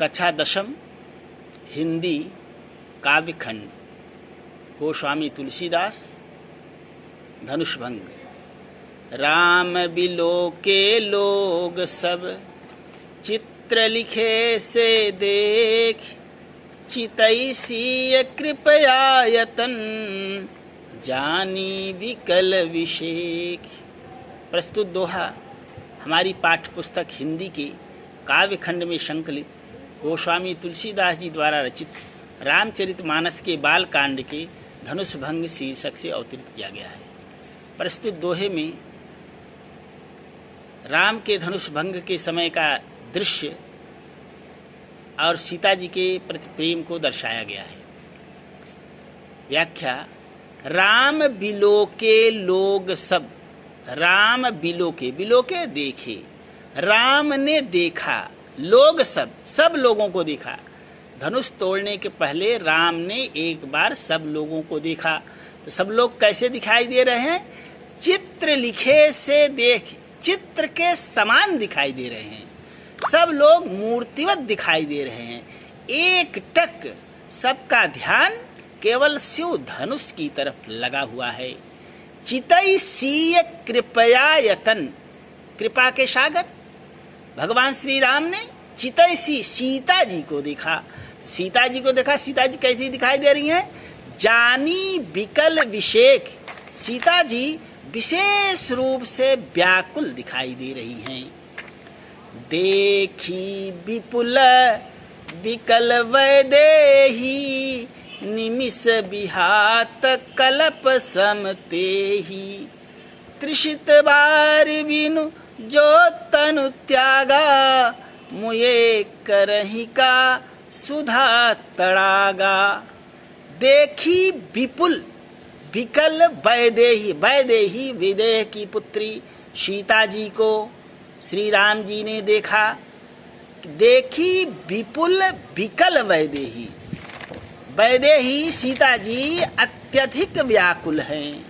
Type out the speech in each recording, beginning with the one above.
कक्षा दशम हिंदी काव्यखंड गोस्वामी तुलसीदास धनुषभंग। राम बिलोके लोग सब चित्र लिखे से देख, चितैसी कृपया यतन जानी विकल विशेख। प्रस्तुत दोहा हमारी पाठ्य पुस्तक हिंदी के काव्यखंड में संकलित गोस्वामी तुलसीदास जी द्वारा रचित रामचरितमानस के बाल कांड के धनुषभंग शीर्षक से अवतरित किया गया है। प्रस्तुत दोहे में राम के धनुषभंग के समय का दृश्य और सीता जी के प्रति प्रेम को दर्शाया गया है। व्याख्या: राम बिलोके लोग सब। राम बिलोके, बिलोके देखे, राम ने देखा, लोग सब लोगों को देखा। धनुष तोड़ने के पहले राम ने एक बार सब लोगों को देखा। तो सब लोग कैसे दिखाई दे रहे हैं? चित्र लिखे से देख, चित्र के समान दिखाई दे रहे हैं। सब लोग मूर्तिवत दिखाई दे रहे हैं। एक टक सबका ध्यान केवल शिव धनुष की तरफ लगा हुआ है। चितैसी कृपया यतन, कृपा के सागर भगवान श्री राम ने चितैसी सीता जी को देखा। सीता जी को देखा, सीता जी कैसी दिखाई दे रही हैं? जानी विकल विशेख, सीता जी विशेष रूप से व्याकुल दिखाई दे रही हैं। देखी विपुल विकल वैदेही, निमिष बिहात कलप समतेही। त्रिषित बार बिनु जो तनु त्यागा, मुये करही का सुधा तड़ागा। देखी विपुल विकल वैदेही, वैदेही विदेह की पुत्री सीता जी को श्री राम जी ने देखा। देखी विपुल विकल वैदेही, वैदेही सीता जी अत्यधिक व्याकुल हैं।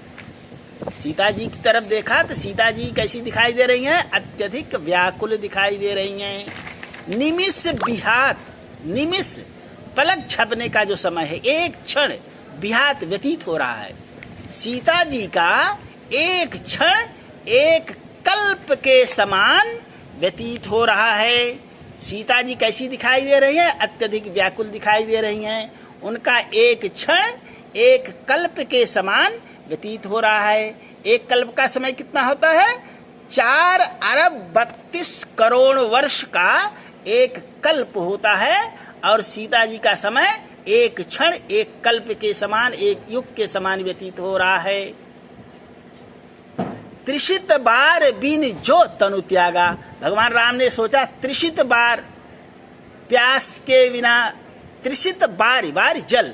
सीता जी की तरफ देखा तो सीता जी कैसी दिखाई दे रही हैं? अत्यधिक व्याकुल दिखाई दे रही हैं। निमिष बिहात, निमिष पलक झपने का जो समय है, एक क्षण बिहात व्यतीत हो रहा है। सीता जी का एक क्षण एक कल्प के समान व्यतीत हो रहा है। सीता जी कैसी दिखाई दे रही हैं? अत्यधिक व्याकुल दिखाई दे रही हैं। उनका एक क्षण एक कल्प के समान व्यतीत हो रहा है। एक कल्प का समय कितना होता है? 4 अरब 32 करोड़ वर्ष का एक कल्प होता है। और सीता जी का समय एक क्षण एक कल्प के समान, एक युग के समान व्यतीत हो रहा है। त्रिषित बार बिन जो तनु त्यागा, भगवान राम ने सोचा त्रिषित बार प्यास के बिना, त्रिषित बारी बारी जल,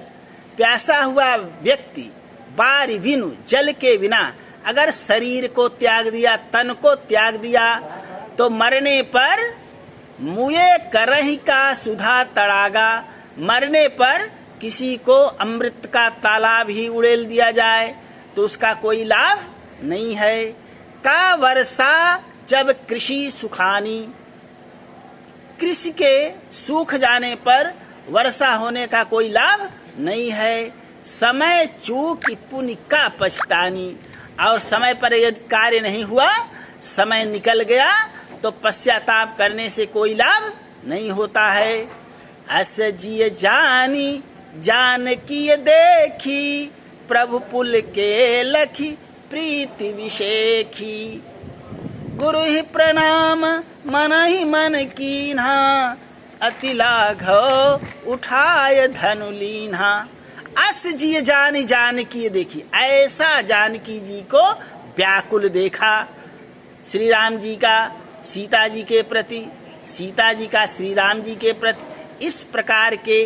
प्यासा हुआ व्यक्ति बारी बिनु जल के बिना अगर शरीर को त्याग दिया, तन को त्याग दिया, तो मरने पर मुए करही का सुधा तड़ागा, मरने पर किसी को अमृत का तालाब ही उड़ेल दिया जाए तो उसका कोई लाभ नहीं है। का वर्षा जब कृषि सुखानी, कृषि के सूख जाने पर वर्षा होने का कोई लाभ नहीं है। समय चूक पुण्य का पछतानी, और समय पर यदि कार्य नहीं हुआ, समय निकल गया तो पश्चाताप करने से कोई लाभ नहीं होता है। अस जिय जानी जान की देखी, प्रभु पुल के लखी प्रीति विशेखी। गुरु ही प्रणाम मन ही मन कीन्हा, अति लाघव उठाय धनु लीन्हा। अस जिय जानी जानकी देखी, ऐसा जानकी जी को व्याकुल देखा। श्री राम जी का सीता जी के प्रति, सीता जी का श्री राम जी के प्रति इस प्रकार के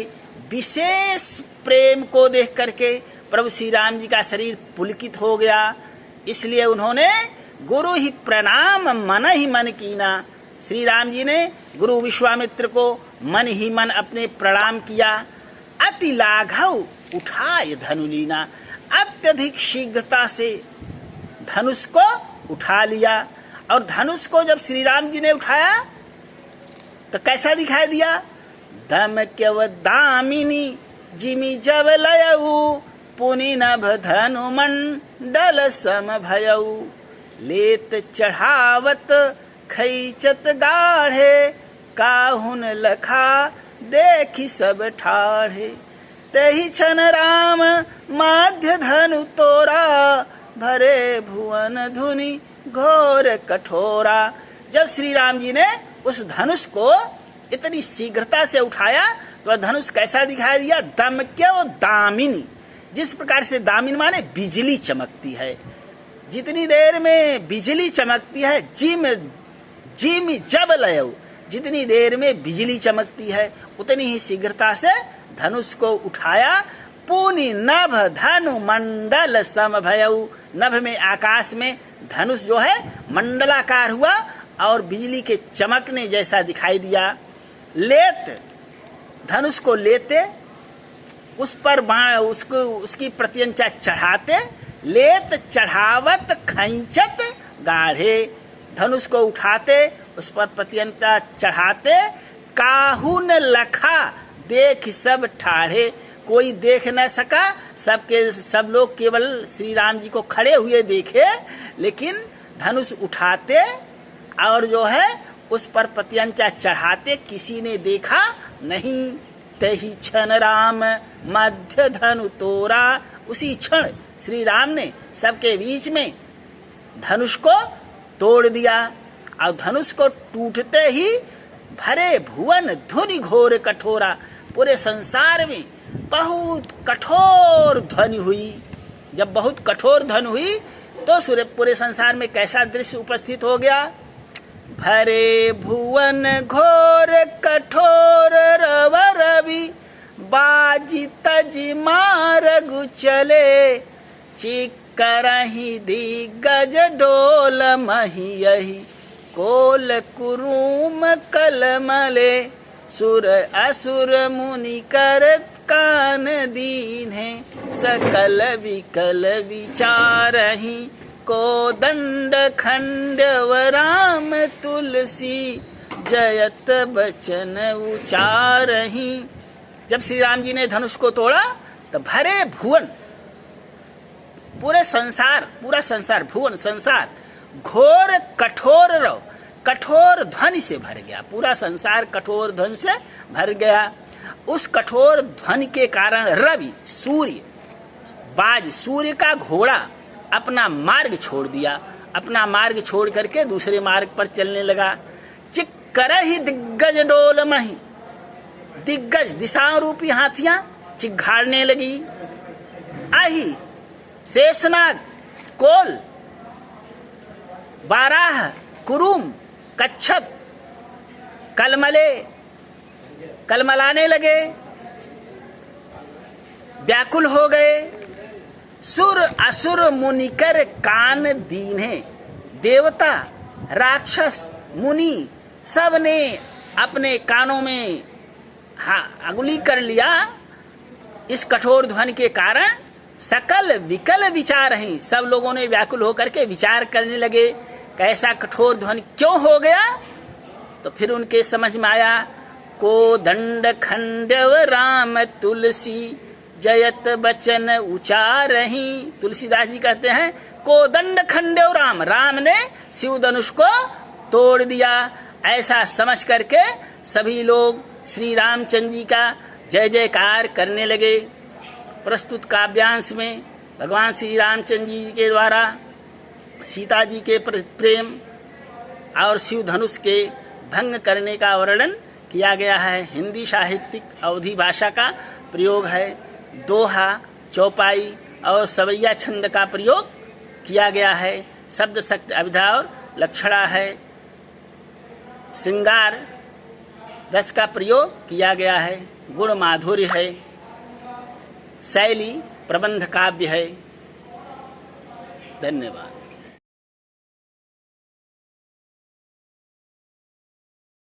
विशेष प्रेम को देख करके प्रभु श्री राम जी का शरीर पुलकित हो गया। इसलिए उन्होंने गुरु ही प्रणाम मन ही मन कीना, श्री राम जी ने गुरु विश्वामित्र को मन ही मन अपने प्रणाम किया। अति लाघव उठाए धनुलीना, अत्यधिक शीघ्रता से धनुष को उठा लिया। और धनुष को जब श्री राम जी ने उठाया तो कैसा दिखाई दिया? धमक्यव दामिनी जिमि जब लयऊ पुनि नभ धनु मंडल सम भयऊ लेत चढ़ावत खैचत गाढ़े काहुन लखा देखी सब ठाढ़े तेहि छन राम माध्य धनु तोरा भरे भुवन धुनि घोर कठोरा। जब श्री राम जी ने उस धनुष को इतनी शीघ्रता से उठाया तो धनुष कैसा दिखाई दिया? दमक्यव दामिनी, जिस प्रकार से दामिनी माने बिजली चमकती है, जितनी देर में बिजली चमकती है, जिम जब लयऊ, जितनी देर में बिजली चमकती है उतनी ही शीघ्रता से धनुष को उठाया। पुनि नभ धनु मंडल सम भयऊ, नभ में आकाश में धनुष जो है मंडलाकार हुआ और बिजली के चमकने जैसा दिखाई दिया। लेत, धनुष को लेते, उस पर बाण उसको उसकी प्रत्यंचा चढ़ाते, लेत चढ़ावत खैंचत गाढ़े, धनुष को उठाते उस पर प्रत्यंचा चढ़ाते, काहुन लखा देख सब ठाढ़े, कोई देख न सका, सब लोग केवल श्री राम जी को खड़े हुए देखे, लेकिन धनुष उठाते और जो है उस पर प्रत्यंचा चढ़ाते किसी ने देखा नहीं। तेहि क्षण राम मध्य धनु तोरा, उसी क्षण श्री राम ने सबके बीच में धनुष को तोड़ दिया और धनुष को टूटते ही भरे भुवन धुनि घोर कठोरा, पूरे संसार में बहुत कठोर ध्वनि हुई। जब बहुत कठोर ध्वनि हुई तो पूरे संसार में कैसा दृश्य उपस्थित हो गया? भरे भुवन घोर कठोर रव रवि बाजी तजी मारगु चले, चिकरहि दिग्गज डोल महियहि कोल कुरुम कलमले, सुर असुर मुनि करत कान दीन है सकल विकल विचारहि, कोदंड खंडव राम तुलसी जयत बचन उचारहि। जब श्री राम जी ने धनुष को तोड़ा तो भरे भुवन, पूरा संसार भुवन संसार घोर कठोर रव, कठोर ध्वनि से भर गया, पूरा संसार कठोर ध्वनि से भर गया। उस कठोर ध्वनि के कारण रवि सूर्य, बाज सूर्य का घोड़ा अपना मार्ग छोड़ दिया, अपना मार्ग छोड़ करके दूसरे मार्ग पर चलने लगा। चिक्करहि दिग्गज डोल मही, दिग्गज दिशाओं रूपी हाथियां चिघाड़ने लगी। आही शेषनाग कोल बाराह कुरुम कच्छप कलमलाने लगे, व्याकुल हो गए। सुर असुर मुनिकर कान दीन्हे, देवता राक्षस मुनि सब ने अपने कानों में अंगुली कर लिया इस कठोर ध्वनि के कारण। सकल विकल विचार हैं, सब लोगों ने व्याकुल होकर के विचार करने लगे कैसा कठोर ध्वनि क्यों हो गया। तो फिर उनके समझ में आया, को दंड खंडव राम तुलसी जयत बचन उचारहि। तुलसीदास जी कहते हैं को दंड खंडव राम, राम ने शिव धनुष को तोड़ दिया। ऐसा समझ करके सभी लोग श्री रामचंद्र जी का जय जयकार करने लगे। प्रस्तुत काव्यांश में भगवान श्री रामचंद्र जी के द्वारा सीता जी के प्रेम और शिव धनुष के भंग करने का वर्णन किया गया है। हिंदी साहित्यिक अवधी भाषा का प्रयोग है। दोहा, चौपाई और सवैया छंद का प्रयोग किया गया है। शब्द शक्ति अभिधा और लक्षणा है। श्रृंगार रस का प्रयोग किया गया है। गुण माधुर्य है। शैली प्रबंध काव्य है। धन्यवाद।